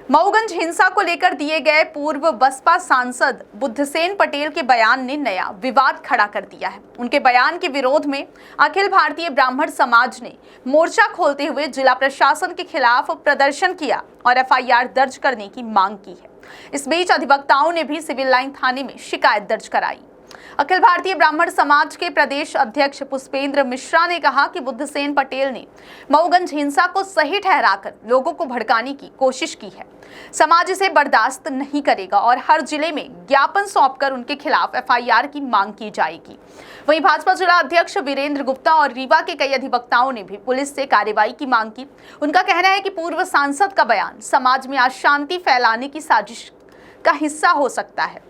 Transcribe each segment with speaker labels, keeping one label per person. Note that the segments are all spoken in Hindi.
Speaker 1: मऊगंज हिंसा को लेकर दिए गए पूर्व बसपा सांसद बुद्धसेन पटेल के बयान ने नया विवाद खड़ा कर दिया है। उनके बयान के विरोध में अखिल भारतीय ब्राह्मण समाज ने मोर्चा खोलते हुए जिला प्रशासन के खिलाफ प्रदर्शन किया और एफआईआर दर्ज करने की मांग की है। इस बीच अधिवक्ताओं ने भी सिविल लाइन थाने में शिकायत दर्ज कराई। अखिल भारतीय ब्राह्मण समाज के प्रदेश अध्यक्ष पुष्पेंद्र मिश्रा ने कहा कि बुद्धसेन पटेल ने मऊगंज हिंसा को सही ठहराकर लोगों को भड़काने की कोशिश की है। समाज इसे बर्दाश्त नहीं करेगा और हर जिले में ज्ञापन सौंपकर उनके खिलाफ एफआईआर की मांग की जाएगी। वहीं भाजपा जिला अध्यक्ष वीरेंद्र गुप्ता और रीवा के कई अधिवक्ताओं ने भी पुलिस से कार्रवाई की मांग की। उनका कहना है कि पूर्व सांसद का बयान समाज में अशांति फैलाने की साजिश का हिस्सा हो सकता है।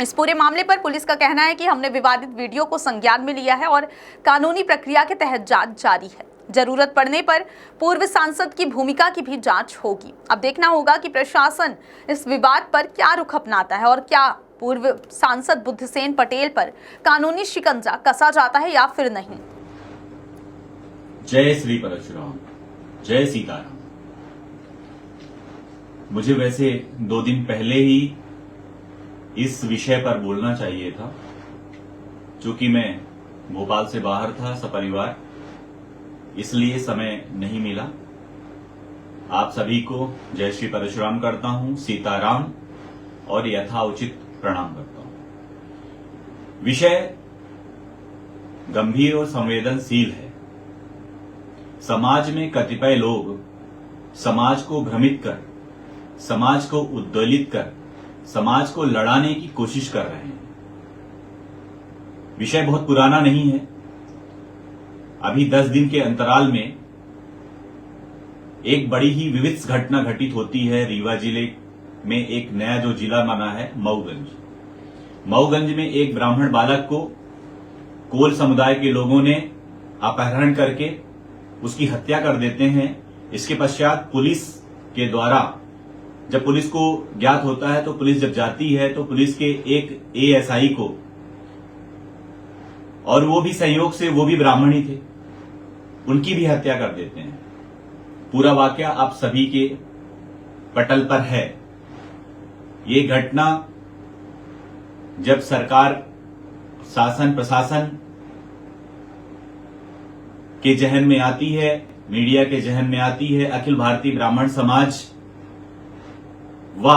Speaker 1: इस पूरे मामले पर पुलिस का कहना है कि हमने विवादित वीडियो को संज्ञान में लिया है और कानूनी प्रक्रिया के तहत जांच जारी है। जरूरत पड़ने पर पूर्व सांसद की भूमिका की भी जांच होगी। अब देखना होगा कि प्रशासन इस विवाद पर क्या रुख अपनाता है और क्या पूर्व सांसद बुद्धसेन पटेल पर कानूनी शिकंजा कसा जाता है या फिर नहीं।
Speaker 2: जय श्री परशुराम, जय सीताराम। मुझे वैसे 2 दिन पहले ही इस विषय पर बोलना चाहिए था, क्योंकि मैं भोपाल से बाहर था सपरिवार, इसलिए समय नहीं मिला। आप सभी को जय श्री परशुराम करता हूं, सीताराम और यथाउचित प्रणाम करता हूं। विषय गंभीर और संवेदनशील है। समाज में कतिपय लोग समाज को भ्रमित कर, समाज को उद्वेलित कर, समाज को लड़ाने की कोशिश कर रहे हैं। विषय बहुत पुराना नहीं है। अभी 10 दिन के अंतराल में एक बड़ी ही विविध घटना घटित होती है। रीवा जिले में एक नया जो जिला बना है मऊगंज। मऊगंज में एक ब्राह्मण बालक को कोल समुदाय के लोगों ने अपहरण करके उसकी हत्या कर देते हैं। इसके पश्चात पुलिस के द्वारा, जब पुलिस को ज्ञात होता है तो पुलिस जब जाती है तो पुलिस के एक एएसआई को, और वो भी संयोग से वो भी ब्राह्मण ही थे, उनकी भी हत्या कर देते हैं। पूरा वाकया आप सभी के पटल पर है। ये घटना जब सरकार, शासन, प्रशासन के जहन में आती है, मीडिया के जहन में आती है, अखिल भारतीय ब्राह्मण समाज व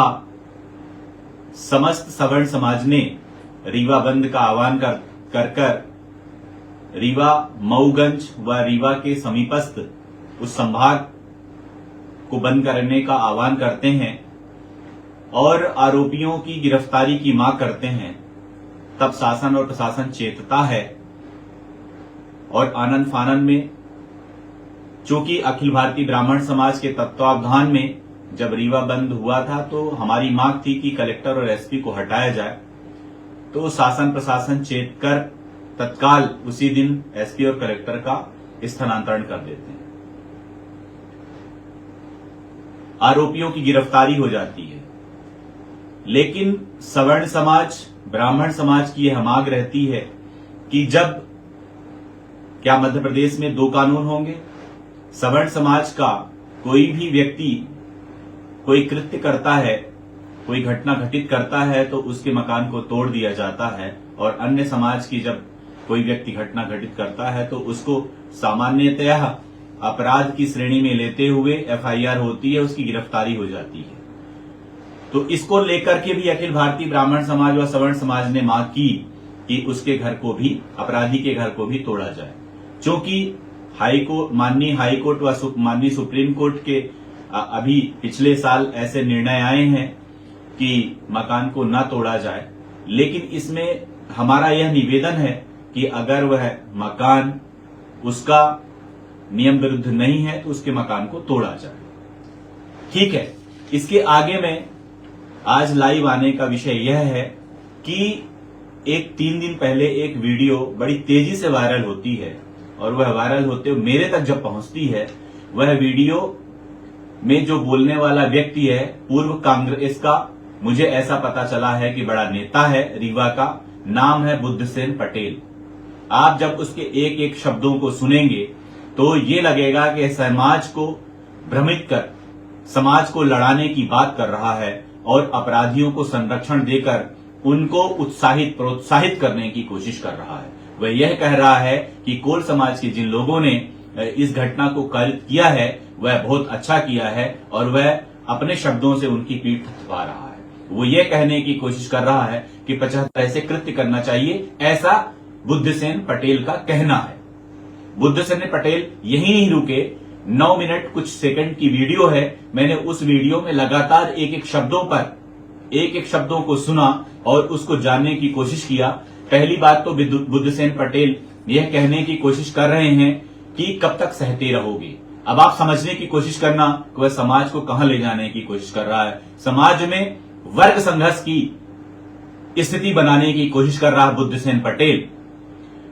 Speaker 2: समस्त सवर्ण समाज ने रीवा बंद का आह्वान कर रीवा, मऊगंज व रीवा के समीपस्थ उस संभाग को बंद करने का आह्वान करते हैं और आरोपियों की गिरफ्तारी की मांग करते हैं। तब शासन और प्रशासन चेतता है और आनंद फानन में, चूंकि अखिल भारतीय ब्राह्मण समाज के तत्वावधान में जब रीवा बंद हुआ था तो हमारी मांग थी कि कलेक्टर और एसपी को हटाया जाए, तो शासन प्रशासन चेत कर तत्काल उसी दिन एसपी और कलेक्टर का स्थानांतरण कर देते हैं। आरोपियों की गिरफ्तारी हो जाती है। लेकिन सवर्ण समाज, ब्राह्मण समाज की यह मांग रहती है कि जब, क्या मध्य प्रदेश में 2 कानून होंगे? सवर्ण समाज का कोई भी व्यक्ति कोई कृत्य करता है, कोई घटना घटित करता है तो उसके मकान को तोड़ दिया जाता है, और अन्य समाज की जब कोई व्यक्ति घटना घटित करता है तो उसको सामान्यतः अपराध की श्रेणी में लेते हुए एफआईआर होती है, उसकी गिरफ्तारी हो जाती है। तो इसको लेकर के भी अखिल भारतीय ब्राह्मण समाज व सवर्ण समाज ने मांग की कि उसके घर को भी, अपराधी के घर को भी तोड़ा जाए। क्योंकि हाईकोर्ट, माननीय हाईकोर्ट व माननीय सुप्रीम कोर्ट के अभी पिछले साल ऐसे निर्णय आए हैं कि मकान को न तोड़ा जाए। लेकिन इसमें हमारा यह निवेदन है कि अगर वह मकान उसका नियम विरुद्ध नहीं है तो उसके मकान को तोड़ा जाए। ठीक है। इसके आगे में आज लाइव आने का विषय यह है कि एक 3 दिन पहले एक वीडियो बड़ी तेजी से वायरल होती है, और वह वायरल होते हुए मेरे तक जब पहुंचती है, वह वीडियो में जो बोलने वाला व्यक्ति है पूर्व कांग्रेस का, मुझे ऐसा पता चला है कि बड़ा नेता है रीवा का, नाम है बुद्धसेन पटेल। आप जब उसके एक एक शब्दों को सुनेंगे तो ये लगेगा कि समाज को भ्रमित कर, समाज को लड़ाने की बात कर रहा है और अपराधियों को संरक्षण देकर उनको प्रोत्साहित करने की कोशिश कर रहा है। वह यह कह रहा है कि कोल समाज के जिन लोगों ने इस घटना को कारित किया है वह बहुत अच्छा किया है और वह अपने शब्दों से उनकी पीठ थपथपा रहा है। वो ये कहने की कोशिश कर रहा है कि 75 ऐसे कृत्य करना चाहिए, ऐसा बुद्धसेन पटेल का कहना है। बुद्धसेन पटेल यही नहीं रुके, 9 मिनट कुछ सेकंड की वीडियो है। मैंने उस वीडियो में लगातार एक एक शब्दों को सुना और उसको जानने की कोशिश किया। पहली बात तो बुद्धसेन पटेल यह कहने की कोशिश कर रहे हैं कि कब तक सहते रहोगे। अब आप समझने की कोशिश करना कि वह समाज को कहां ले जाने की कोशिश कर रहा है। समाज में वर्ग संघर्ष की स्थिति बनाने की कोशिश कर रहा है बुद्धसेन पटेल।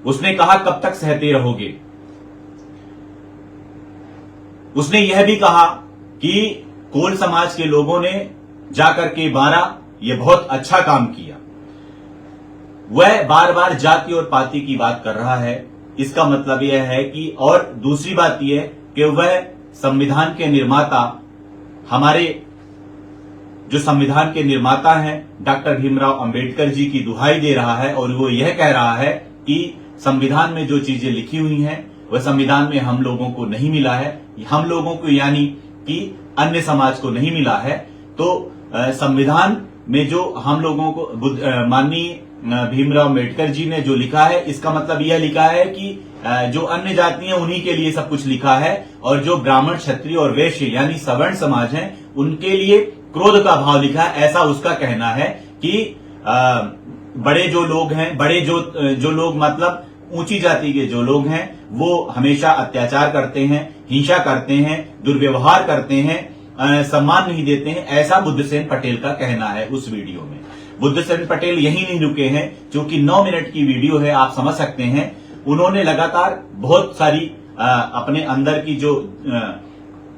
Speaker 2: उसने कहा कब तक सहते रहोगे। उसने यह भी कहा कि कोल समाज के लोगों ने जाकर के मारा, यह बहुत अच्छा काम किया। वह बार बार जाति और पाति की बात कर रहा है। इसका मतलब यह है कि, और दूसरी बात यह कि वह संविधान के निर्माता, हमारे जो संविधान के निर्माता हैं डॉक्टर भीमराव अंबेडकर जी की दुहाई दे रहा है और वो यह कह रहा है कि संविधान में जो चीजें लिखी हुई हैं वह संविधान में हम लोगों को नहीं मिला है। हम लोगों को यानी कि अन्य समाज को नहीं मिला है। तो संविधान में जो हम लोगों को माननीय भीमराव अंबेडकर जी ने जो लिखा है, इसका मतलब यह लिखा है कि जो अन्य जाति हैं उन्हीं के लिए सब कुछ लिखा है और जो ब्राह्मण, क्षत्रिय और वैश्य यानी सवर्ण समाज हैं उनके लिए क्रोध का भाव लिखा है। ऐसा उसका कहना है कि बड़े जो लोग हैं, बड़े जो लोग मतलब ऊंची जाति के जो लोग हैं वो हमेशा अत्याचार करते हैं, हिंसा करते हैं, दुर्व्यवहार करते हैं, सम्मान नहीं देते हैं। ऐसा बुद्धसेन पटेल का कहना है उस वीडियो में। बुद्धसेन पटेल यही नहीं रुके हैं, क्योंकि 9 मिनट की वीडियो है, आप समझ सकते हैं। उन्होंने लगातार बहुत सारी अपने अंदर की जो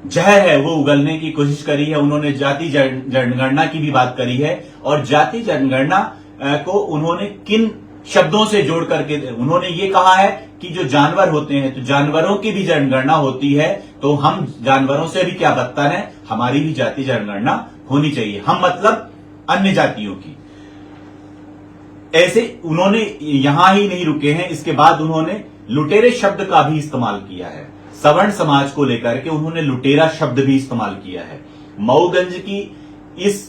Speaker 2: जहर है वो उगलने की कोशिश करी है। उन्होंने जाति जनगणना की भी बात करी है और जाति जनगणना को उन्होंने किन शब्दों से जोड़ करके उन्होंने ये कहा है कि जो जानवर होते हैं तो जानवरों की भी जनगणना होती है, तो हम जानवरों से भी क्या बदतर हैं, हमारी भी जाति जनगणना होनी चाहिए। हम मतलब अन्य जातियों की। ऐसे उन्होंने यहां ही नहीं रुके हैं, इसके बाद उन्होंने लुटेरे शब्द का भी इस्तेमाल किया है। सवर्ण समाज को लेकर के उन्होंने लुटेरा शब्द भी इस्तेमाल किया है। मऊगंज की इस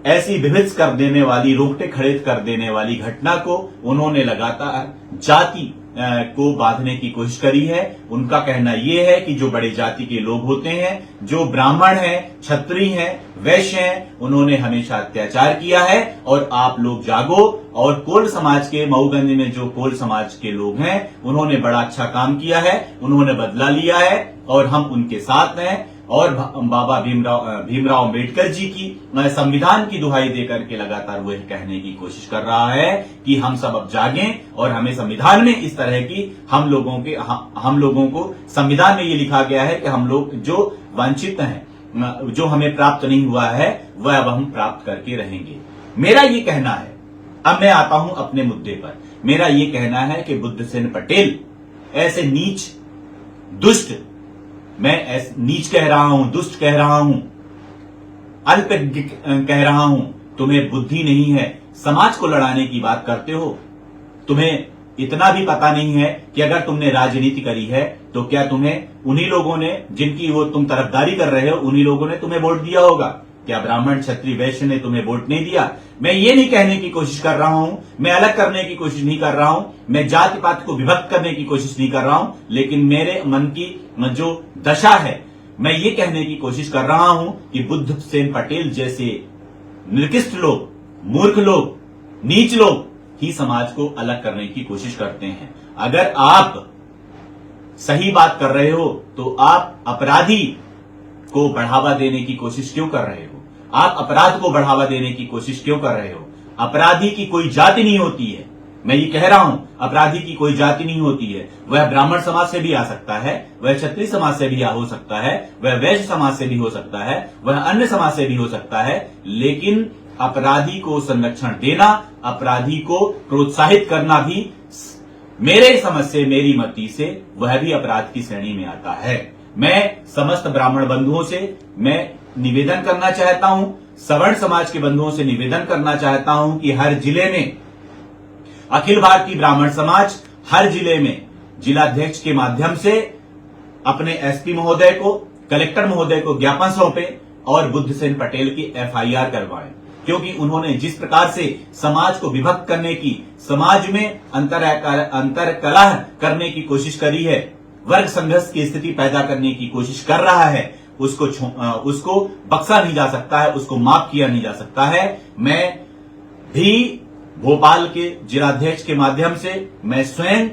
Speaker 2: ऐसी विभत्स कर देने वाली, रोंगटे खड़े कर देने वाली घटना को उन्होंने लगातार जाति को बांधने की कोशिश करी है। उनका कहना यह है कि जो बड़े जाति के लोग होते हैं, जो ब्राह्मण हैं, क्षत्रिय हैं, वैश्य हैं, उन्होंने हमेशा अत्याचार किया है और आप लोग जागो। और कोल समाज के, मऊगंज में जो कोल समाज के लोग हैं उन्होंने बड़ा अच्छा काम किया है, उन्होंने बदला लिया है और हम उनके साथ हैं। और बाबा भीमराव अंबेडकर जी की संविधान की दुहाई देकर के लगातार वह कहने की कोशिश कर रहा है कि हम सब अब जागें और हमें संविधान में इस तरह की हम लोगों को संविधान में ये लिखा गया है कि हम लोग जो वंचित हैं, जो हमें प्राप्त नहीं हुआ है वह अब हम प्राप्त करके रहेंगे। मेरा ये कहना है। अब मैं आता हूं अपने मुद्दे पर। मेरा ये कहना है कि बुद्धसेन पटेल ऐसे नीच, दुष्ट, मैं नीच कह रहा हूं, दुष्ट कह रहा हूं, अल्पज्ञ कह रहा हूं, तुम्हें बुद्धि नहीं है, समाज को लड़ाने की बात करते हो। तुम्हें इतना भी पता नहीं है कि अगर तुमने राजनीति करी है तो क्या तुम्हें उन्हीं लोगों ने, जिनकी वो तुम तरफदारी कर रहे हो, उन्हीं लोगों ने तुम्हें वोट दिया होगा? क्या ब्राह्मण, क्षत्रिय, वैश्य ने तुम्हें वोट नहीं दिया? मैं ये नहीं कहने की कोशिश कर रहा हूं, मैं अलग करने की कोशिश नहीं कर रहा हूं, मैं जाति पात को विभक्त करने की कोशिश नहीं कर रहा हूं, लेकिन मेरे मन की जो दशा है, मैं ये कहने की कोशिश कर रहा हूं कि बुद्धसेन पटेल जैसे निकृष्ट लोग, मूर्ख लोग, नीच लोग ही समाज को अलग करने की कोशिश करते हैं। अगर आप सही बात कर रहे हो तो आप अपराधी को बढ़ावा देने की कोशिश क्यों कर रहे हो? आप अपराध को बढ़ावा देने की कोशिश क्यों कर रहे हो? अपराधी की कोई जाति नहीं होती है। मैं ये कह रहा हूं, अपराधी की कोई जाति नहीं होती है। वह ब्राह्मण समाज से भी आ सकता है, वह क्षत्रिय समाज से भी हो सकता है, वह वैश्य समाज से भी हो सकता है, वह अन्य समाज से भी हो सकता है, लेकिन अपराधी को संरक्षण देना, अपराधी को प्रोत्साहित करना भी मेरे समझ से, मेरी मति से, वह भी अपराध की श्रेणी में आता है। मैं समस्त ब्राह्मण बंधुओं से मैं निवेदन करना चाहता हूं, सवर्ण समाज के बंधुओं से निवेदन करना चाहता हूं कि हर जिले में अखिल भारतीय ब्राह्मण समाज हर जिले में जिलाध्यक्ष के माध्यम से अपने एसपी महोदय को, कलेक्टर महोदय को ज्ञापन सौंपे और बुद्धसेन पटेल की एफआईआर करवाएं, क्योंकि उन्होंने जिस प्रकार से समाज को विभक्त करने की, समाज में अंतरकलह करने की कोशिश करी है, वर्ग संघर्ष की स्थिति पैदा करने की कोशिश कर रहा है, उसको बख्शा नहीं जा सकता है, उसको माफ किया नहीं जा सकता है। मैं भी भोपाल के जिलाध्यक्ष के माध्यम से मैं स्वयं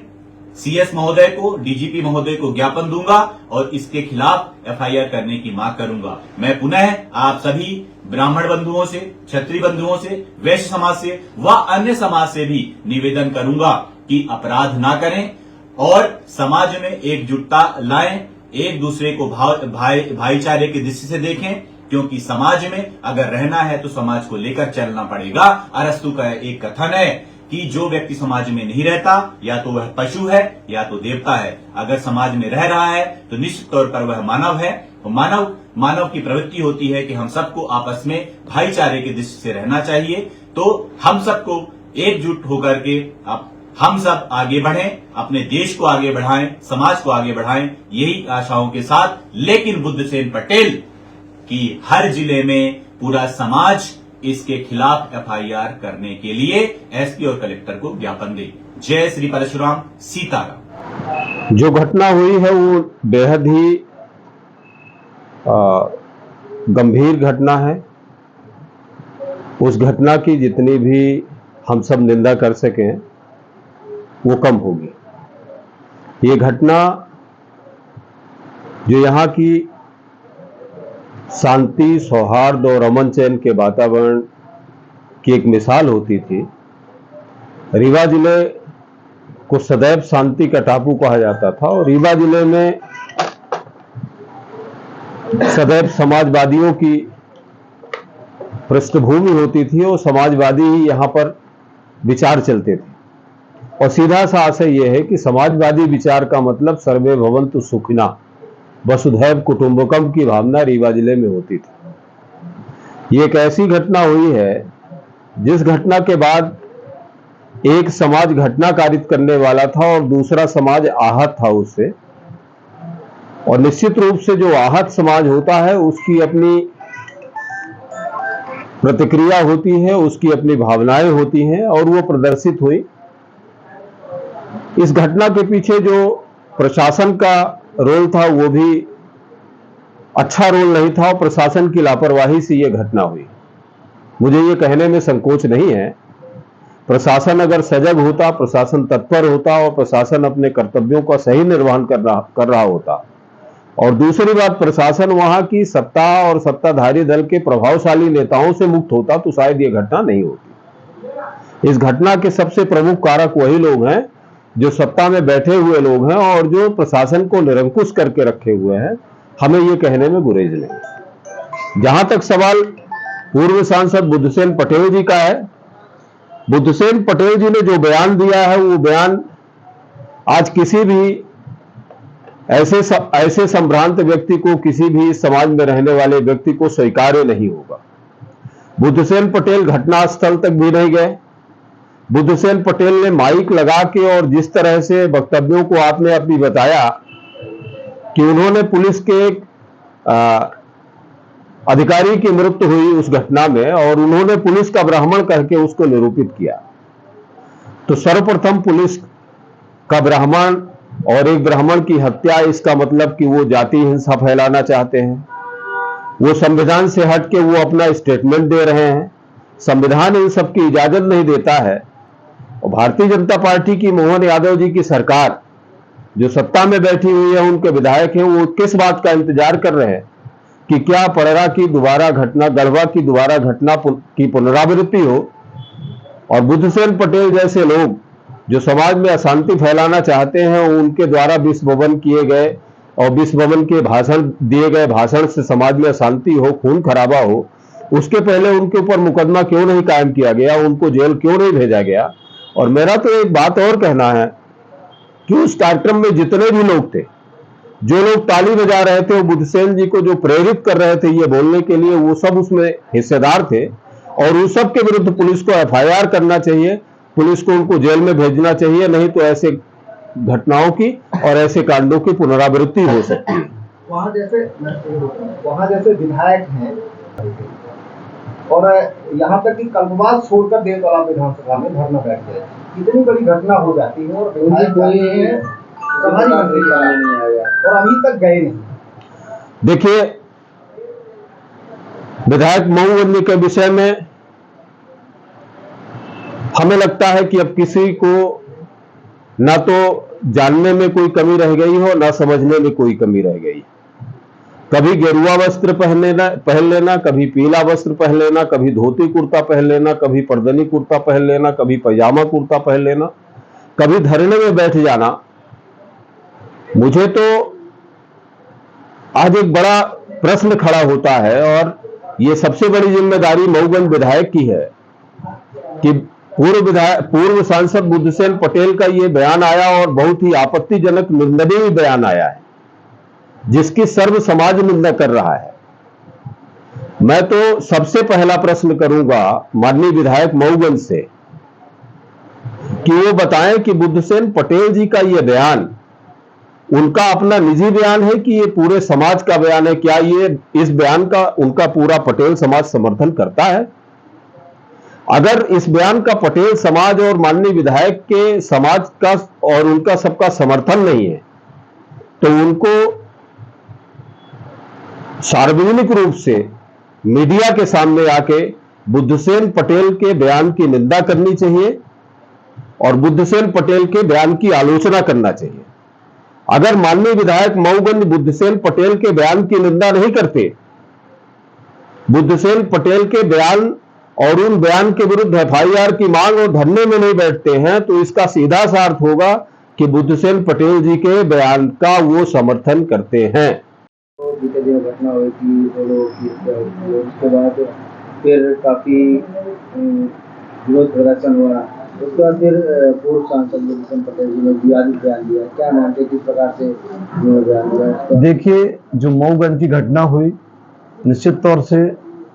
Speaker 2: सीएस महोदय को, डीजीपी महोदय को ज्ञापन दूंगा और इसके खिलाफ एफआईआर करने की मांग करूंगा। मैं पुनः आप सभी ब्राह्मण बंधुओं से, क्षत्रिय बंधुओं से, वैश्य समाज से व अन्य समाज से भी निवेदन करूंगा कि अपराध ना करें और समाज में एकजुटता लाएं, एक दूसरे को भाईचारे की दृष्टि से देखें, क्योंकि समाज में अगर रहना है तो समाज को लेकर चलना पड़ेगा। अरस्तु का एक कथन है कि जो व्यक्ति समाज में नहीं रहता या तो वह पशु है या तो देवता है। अगर समाज में रह रहा है तो निश्चित तौर पर वह मानव है। मानव की प्रवृत्ति होती है कि हम सबको आपस में भाईचारे की दृष्टि से रहना चाहिए। तो हम सबको एकजुट होकर के हम सब आगे बढ़ें, अपने देश को आगे बढ़ाएं, समाज को आगे बढ़ाएं, यही आशाओं के साथ। लेकिन बुद्धसेन पटेल की हर जिले में पूरा समाज इसके खिलाफ एफआईआर करने के लिए एसपी और कलेक्टर को ज्ञापन दे। जय श्री परशुराम, सीताराम।
Speaker 3: जो घटना हुई है वो बेहद ही गंभीर घटना है। उस घटना की जितनी भी हम सब निंदा कर सकें वो कम होगी। ये घटना जो यहाँ की शांति, सौहार्द और अमन चैन के वातावरण की एक मिसाल होती थी। रीवा जिले को सदैव शांति का टापू कहा जाता था और रीवा जिले में सदैव समाजवादियों की पृष्ठभूमि होती थी और समाजवादी ही यहाँ पर विचार चलते थे। और सीधा सा आशय यह है कि समाजवादी विचार का मतलब सर्वे भवन्तु सुखिनः, वसुधैव कुटुंबकम की भावना रीवा जिले में होती थी। ये एक ऐसी घटना हुई है जिस घटना के बाद एक समाज घटना कारित करने वाला था और दूसरा समाज आहत था उससे। और निश्चित रूप से जो आहत समाज होता है उसकी अपनी प्रतिक्रिया होती है, उसकी अपनी भावनाएं होती हैं और वो प्रदर्शित हुई। इस घटना के पीछे जो प्रशासन का रोल था वो भी अच्छा रोल नहीं था और प्रशासन की लापरवाही से यह घटना हुई। मुझे ये कहने में संकोच नहीं है, प्रशासन अगर सजग होता, प्रशासन तत्पर होता और प्रशासन अपने कर्तव्यों का सही निर्वहन कर रहा होता। और दूसरी बात, प्रशासन वहां की सत्ता और सत्ताधारी दल के प्रभावशाली नेताओं से मुक्त होता तो शायद ये घटना नहीं होती। इस घटना के सबसे प्रमुख कारक वही लोग हैं जो सत्ता में बैठे हुए लोग हैं और जो प्रशासन को निरंकुश करके रखे हुए हैं। हमें ये कहने में गुरेज नहीं। जहां तक सवाल पूर्व सांसद बुद्धसेन पटेल जी का है, बुद्धसेन पटेल जी ने जो बयान दिया है वो बयान आज किसी भी ऐसे संभ्रांत व्यक्ति को, किसी भी समाज में रहने वाले व्यक्ति को स्वीकार्य नहीं होगा। बुद्धसेन पटेल घटनास्थल तक भी नहीं गए। बुद्धसेन पटेल ने माइक लगा के और जिस तरह से वक्तव्यों को आपने अपनी बताया कि उन्होंने पुलिस के एक अधिकारी की मृत्यु हुई उस घटना में और उन्होंने पुलिस का ब्राह्मण करके उसको निरूपित किया। तो सर्वप्रथम पुलिस का ब्राह्मण और एक ब्राह्मण की हत्या, इसका मतलब कि वो जाति हिंसा फैलाना चाहते हैं। वो संविधान से हट के वो अपना स्टेटमेंट दे रहे हैं। संविधान इन सब की इजाजत नहीं देता है। और भारतीय जनता पार्टी की मोहन यादव जी की सरकार जो सत्ता में बैठी हुई है, उनके विधायक हैं, वो किस बात का इंतजार कर रहे हैं कि क्या पड़रा की दोबारा घटना, गढ़वा की दोबारा घटना की पुनरावृत्ति हो और बुद्धसेन पटेल जैसे लोग जो समाज में अशांति फैलाना चाहते हैं उनके द्वारा विश्व भवन किए गए और विश्व भवन के भाषण दिए गए भाषण से समाज में अशांति हो, खून खराबा हो, उसके पहले उनके ऊपर मुकदमा क्यों नहीं कायम किया गया, उनको जेल क्यों नहीं भेजा गया। और मेरा तो एक बात और कहना है कि उस कार्यक्रम में जितने भी लोग थे जो लोग ताली बजा रहे थे, वो बुद्धसेन जी को जो प्रेरित कर रहे थे ये बोलने के लिए, वो सब उसमें हिस्सेदार थे। और उस सब के विरुद्ध पुलिस को एफआईआर करना चाहिए, पुलिस को उनको जेल में भेजना चाहिए, नहीं तो ऐसे घटनाओं की और ऐसे कांडों की पुनरावृत्ति हो सकती है।
Speaker 4: वहाँ जैसे विधायक हैं और यहाँ तक कि कल्पवास छोड़कर देवतला विधानसभा में धरना बैठ गए, कितनी बड़ी घटना हो जाती है और विधायक नहीं आया और अभी तक गए नहीं।
Speaker 3: देखिए, विधायक मऊगंज के विषय में हमें लगता है कि अब किसी को ना तो जानने में कोई कमी रह गई हो, ना समझने में कोई कमी रह गई। कभी गेरुआ वस्त्र पहन लेना, कभी पीला वस्त्र पहन लेना, कभी धोती कुर्ता पहन लेना, कभी पर्दनी कुर्ता पहन लेना, कभी पैजामा कुर्ता पहन लेना, कभी धरने में बैठ जाना। मुझे तो आज एक बड़ा प्रश्न खड़ा होता है, और ये सबसे बड़ी जिम्मेदारी मऊगंज विधायक की है कि पूर्व सांसद बुद्धसेन पटेल का ये बयान आया और बहुत ही आपत्तिजनक निंदनीय बयान आया है, जिसकी सर्व समाज निंदा कर रहा है। मैं तो सबसे पहला प्रश्न करूंगा माननीय विधायक मऊगंज से कि वो बताएं कि बुद्धसेन पटेल जी का ये बयान उनका अपना निजी बयान है कि ये पूरे समाज का बयान है। क्या ये इस बयान का उनका पूरा पटेल समाज समर्थन करता है? अगर इस बयान का पटेल समाज और माननीय विधायक के समाज का और उनका सबका समर्थन नहीं है, तो उनको सार्वजनिक रूप से मीडिया के सामने आके बुद्धसेन पटेल के बयान की निंदा करनी चाहिए और बुद्धसेन पटेल के बयान की आलोचना करना चाहिए। अगर माननीय विधायक मऊगंज बुद्धसेन पटेल के बयान की निंदा नहीं करते, बुद्धसेन पटेल के बयान और उन बयान के विरुद्ध एफआईआर की मांग और धरने में नहीं बैठते हैं, तो इसका सीधा सा अर्थ होगा कि बुद्धसेन पटेल जी के बयान का वो समर्थन करते हैं।
Speaker 4: बीते दिन घटना हुई थी, उसके बाद फिर काफी विरोध प्रदर्शन हुआ, उसके बाद फिर पूर्व सांसद बुद्धसेन पटेल जी ने विवादित बयान दिया। क्या मानते, किस प्रकार से बयान दिया?
Speaker 5: देखिए, जो मऊगंज की घटना हुई, निश्चित तौर से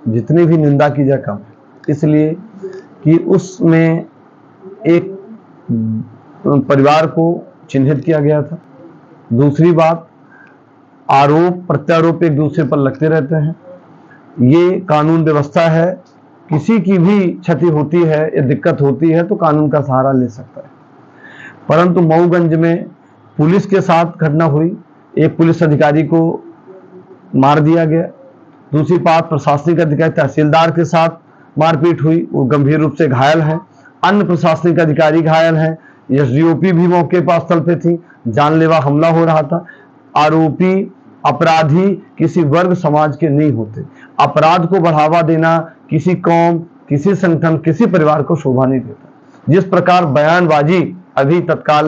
Speaker 5: जितनी भी निंदा की जाए कम, इसलिए कि उसमें एक परिवार को चिन्हित किया गया था। दूसरी बात, आरोप प्रत्यारोप एक दूसरे पर लगते रहते हैं। ये कानून व्यवस्था है, किसी की भी क्षति होती है या दिक्कत होती है तो कानून का सहारा ले सकता है। परंतु मऊगंज में पुलिस के साथ घटना हुई, एक पुलिस अधिकारी को मार दिया गया। दूसरी बात, प्रशासनिक अधिकारी तहसीलदार के साथ मारपीट हुई, वो गंभीर रूप से घायल है। अन्य प्रशासनिक अधिकारी घायल हैं। एसडीओपी भी मौके पर स्थल पे थी। जानलेवा हमला हो रहा था। आरोपी अपराधी किसी वर्ग समाज के नहीं होते। अपराध को बढ़ावा देना किसी कौम, किसी संगठन, किसी परिवार को शोभा नहीं देता। जिस प्रकार बयानबाजी अभी तत्काल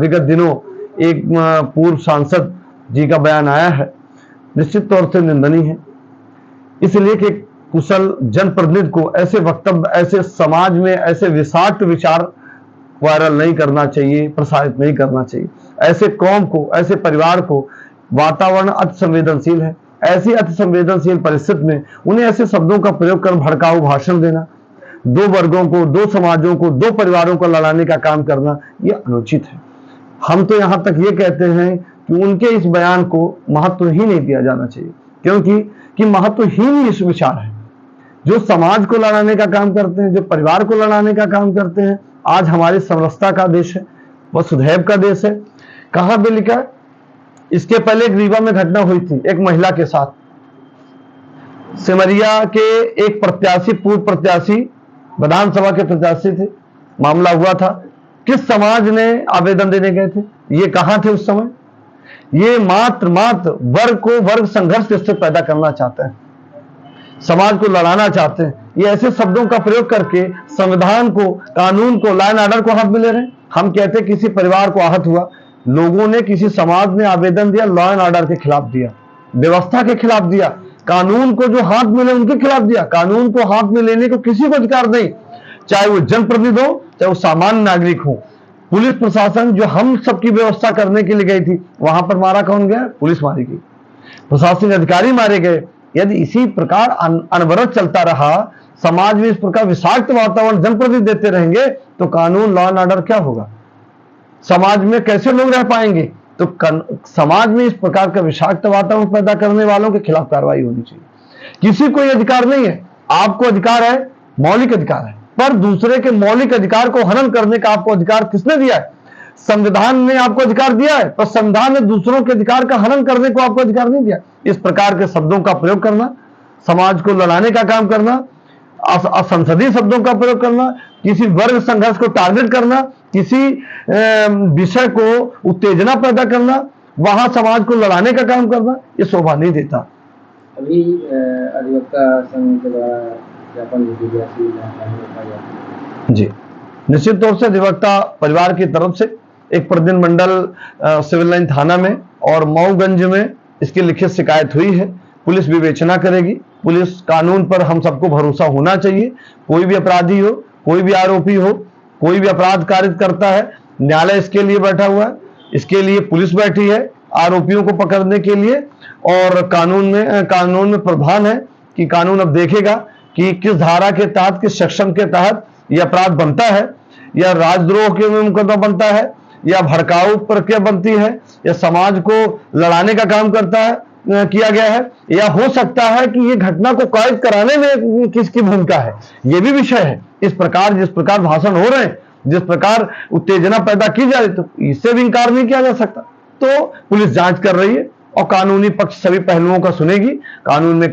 Speaker 5: विगत दिनों एक पूर्व सांसद जी का बयान आया है, निश्चित तौर से निंदनीय है। इसलिए कि कुशल जनप्रतिनिधि को ऐसे वक्तव्य, ऐसे समाज में ऐसे विषाक्त विचार वायरल नहीं करना चाहिए, प्रसारित नहीं करना चाहिए। ऐसे कौम को, ऐसे परिवार को, वातावरण अति संवेदनशील है, ऐसी अति संवेदनशील परिस्थिति में उन्हें ऐसे शब्दों का प्रयोग कर भड़काऊ भाषण देना, दो वर्गों को, दो समाजों को, दो परिवारों को लड़ाने का काम करना, यह अनुचित है। हम तो यहां तक ये कहते हैं कि उनके इस बयान को महत्व ही नहीं दिया जाना चाहिए, क्योंकि महत्वहीन इस विचार है। जो समाज को लड़ाने का काम करते हैं, जो परिवार को लड़ाने का काम करते हैं। आज हमारी समरसता का देश है, वसुधैव का देश है। कहां पे लिखा है? इसके पहले एक रीवा में घटना हुई थी एक महिला के साथ। सिमरिया के एक प्रत्याशी, पूर्व प्रत्याशी, विधानसभा के प्रत्याशी थे। मामला हुआ था, किस समाज ने आवेदन देने गए थे? ये कहां थे उस समय? ये मात्र वर्ग को, वर्ग संघर्ष से पैदा करना चाहते हैं, समाज को लड़ाना चाहते हैं। ये ऐसे शब्दों का प्रयोग करके संविधान को, कानून को, लॉ एंड ऑर्डर को हाथ में ले रहे हैं। हम कहते हैं किसी परिवार को आहत हुआ, लोगों ने, किसी समाज ने आवेदन दिया, लॉ एंड ऑर्डर के खिलाफ दिया, व्यवस्था के खिलाफ दिया, कानून को जो हाथ में ले उनके खिलाफ दिया। कानून को हाथ में लेने को किसी को अधिकार नहीं, चाहे वो जनप्रतिनिधि हो, चाहे वो सामान्य नागरिक हो। पुलिस प्रशासन जो हम सबकी व्यवस्था करने के लिए गई थी, वहां पर मारा कौन गया? पुलिस मारी गई, प्रशासनिक अधिकारी मारे गए। यदि इसी प्रकार अनवरत चलता रहा, समाज में इस प्रकार विषाक्त वातावरण जनप्रतिनिधि देते रहेंगे, तो कानून, लॉ एंड ऑर्डर क्या होगा? समाज में कैसे लोग रह पाएंगे? तो समाज में इस प्रकार का विषाक्त वातावरण पैदा करने वालों के खिलाफ कार्रवाई होनी चाहिए। किसी को यह अधिकार नहीं है, आपको अधिकार है, मौलिक अधिकार है, पर दूसरे के मौलिक अधिकार को हनन करने का आपको अधिकार किसने दिया है? संविधान ने आपको अधिकार दिया है, पर संविधान ने दूसरों के अधिकार का हनन करने को आपको अधिकार नहीं दिया। इस प्रकार के शब्दों का प्रयोग करना, समाज को लड़ाने का काम करना, असंसदीय शब्दों का प्रयोग करना, किसी वर्ग संघर्ष को टारगेट करना, किसी विषय को उत्तेजना पैदा करना, वहां समाज को लड़ाने का काम करना, यह शोभा नहीं देता।
Speaker 4: अभी अधिवक्ता संघ के द्वारा ज्ञापन भी दिया
Speaker 5: जी, निश्चित तौर से अधिवक्ता परिवार की तरफ से एक प्रतिनिधि मंडल सिविल लाइन थाना में और मऊगंज में इसकी लिखित शिकायत हुई है। पुलिस विवेचना करेगी। पुलिस कानून पर हम सबको भरोसा होना चाहिए। कोई भी अपराधी हो, कोई भी आरोपी हो, कोई भी अपराध कारित करता है, न्यायालय इसके लिए बैठा हुआ है, इसके लिए पुलिस बैठी है आरोपियों को पकड़ने के लिए, और कानून में प्रावधान है कि कानून अब देखेगा कि किस धारा के तहत, किस सेक्शन के तहत यह अपराध बनता है, या राजद्रोह के मुकदमा बनता है, या भड़काऊ प्रक्रिया बनती है, या समाज को लड़ाने का काम करता है, किया गया है, या हो सकता है कि ये घटना को कायद कराने में किसकी भूमिका है, ये भी विषय है। इस प्रकार जिस प्रकार भाषण हो रहे हैं, जिस प्रकार उत्तेजना पैदा की जा रही, तो इससे भी इंकार नहीं किया जा सकता। तो पुलिस जांच कर रही है और कानूनी पक्ष सभी पहलुओं का सुनेगी। कानून में